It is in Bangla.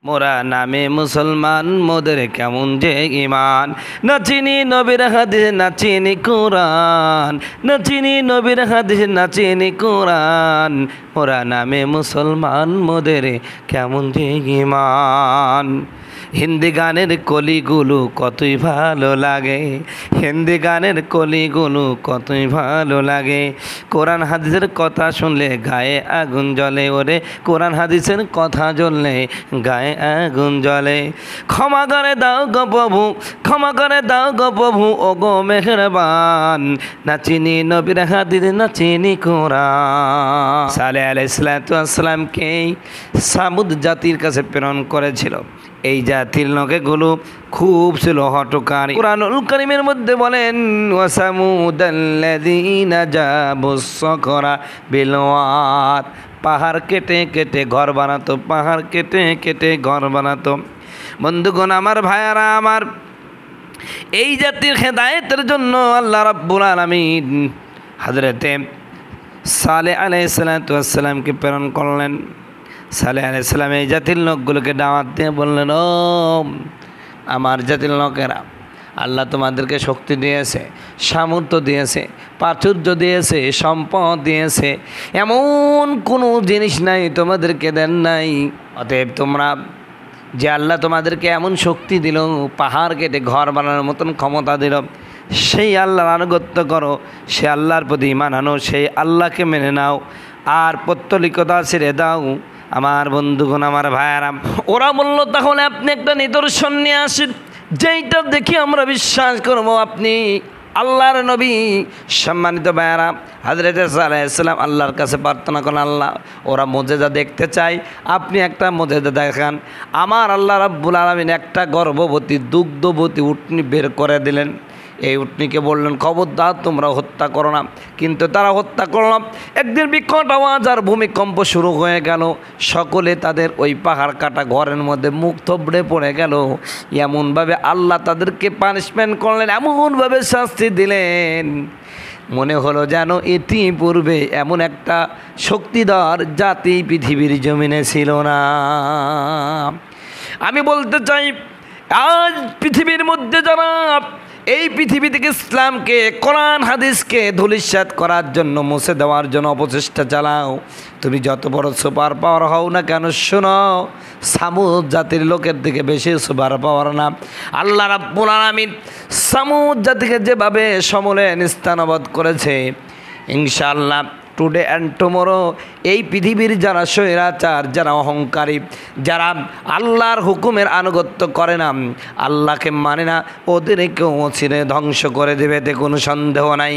মোরা নামে মুসলমান মোদের কেমন যে ইমান। না চিনি নবীর হাদিস না চিনি কোরআন, না চিনি নবীর হাদিস না চিনি কোরআন। মোরা নামে মুসলমান মোদের কেমন যে ইমান। হিন্দি গানের কলিগুলো কতই ভালো লাগে, হিন্দি গানের কলিগুলো কতই ভালো লাগে। কোরআন হাদিসের কথা শুনলে গায়ে আগুন জ্বলে, ওরে কোরআন হাদিসের কথা জ্বললে গায়ে আগুন জ্বলে। ক্ষমা করে দাও গো প্রভু, ক্ষমা করে দাও গো প্রভু, ও গো মেহেরবান। না চিনি নবীর হাদিস না চিনি কোরআন। সালেহ আলাইহিস সালামকে সামুদ জাতির কাছে প্রেরণ করেছিল। এই জাতির লোকেগুলো খুব ছিল হটকারী। কুরআনুল কারীমের মধ্যে বলেন ওয়াসামুদাল্লাযীনা জাবুস সাখরা বিল ওয়াদ, পাহাড় কেটে কেটে ঘর বানাতো, পাহাড় কেটে কেটে ঘর বানাতো। বন্ধুগণ আমার, ভাইয়ারা আমার, এই জাতির হেদায়েতের জন্য আল্লাহ রাব্বুল আলামিন হযরতে সালেহ আলাইহিস সালামকে প্রেরণ করলেন। সালেহ আলাইহিস সালাম এই জাতির লোকগুলোকে দাওয়াত দিয়ে বললেন, ও আমার জাতির লোকেরা, আল্লাহ তোমাদেরকে শক্তি দিয়েছে, সামর্থ্য দিয়েছে, প্রাচুর্য দিয়েছে, সম্পদ দিয়েছে, এমন কোনো জিনিস নাই তোমাদেরকে দেন নাই। অতএব তোমরা যে আল্লাহ তোমাদেরকে এমন শক্তি দিল, পাহাড় কেটে ঘর বানানোর মতন ক্ষমতা দিল, সেই আল্লাহর আনুগত্য করো, সে আল্লাহর প্রতি ঈমান আনো, সেই আল্লাহকে মেনে নাও, আর পৌত্তলিকতা ছেড়ে দাও। আমার বন্ধুগণ আমার, ভাইয়ারা, ওরা বলল তাহলে আপনি একটা নিদর্শন নিয়ে আসেন, যেইটা দেখি আমরা বিশ্বাস করব আপনি আল্লাহর নবী। সম্মানিত ভাইয়ারা, হযরত সালেহ আলাইহিস সালাম আল্লাহর কাছে প্রার্থনা করেন, আল্লাহ ওরা মুজিজা দেখতে চাই, আপনি একটা মুজিজা দেখান। আমার আল্লাহ রাব্বুল আলামিন একটা গর্ভবতী দুগ্ধবতী উটনি বের করে দিলেন। এই উটনিকে বললেন, খবরদার তোমরা হত্যা করো না। কিন্তু তারা হত্যা করল। একদিন বিকট আওয়াজ আর ভূমিকম্প শুরু হয়ে গেল। সকলে তাদের ওই পাহাড় কাটা ঘরের মধ্যে মুখ থবড়ে পড়ে গেল। এমনভাবে আল্লাহ তাদেরকে পানিশমেন্ট করলেন, এমনভাবে শাস্তি দিলেন, মনে হলো যেন ইতিপূর্বে এমন একটা শক্তিধর জাতি পৃথিবীর জমিনে ছিল না। আমি বলতে চাই, আজ পৃথিবীর মধ্যে যারা এই পৃথিবী থেকে ইসলামকে, কোরআন হাদিসকে ধূলিসাৎ করার জন্য, মুছে দেওয়ার জন্য অপচেষ্টা চালাও, তুমি যত বড় সুপার পাওয়ার হও না কেন, শোনো, সামুদ জাতির লোকের দিকে বেশি সুপার পাওয়ার না। আল্লাহ রাব্বুল আলামিন সামুদ জাতিকে যেভাবে সমূলে নিস্তানবদ করেছে, ইনশাআল্লাহ টুডে অ্যান্ড টুমোরো এই পৃথিবীর যারা স্বৈরাচার, যারা অহংকারী, যারা আল্লাহর হুকুমের আনুগত্য করে না, আল্লাহকে মানে না, ওদেরকেও ছিঁড়ে ধ্বংস করে দেবে, এতে কোনো সন্দেহ নাই।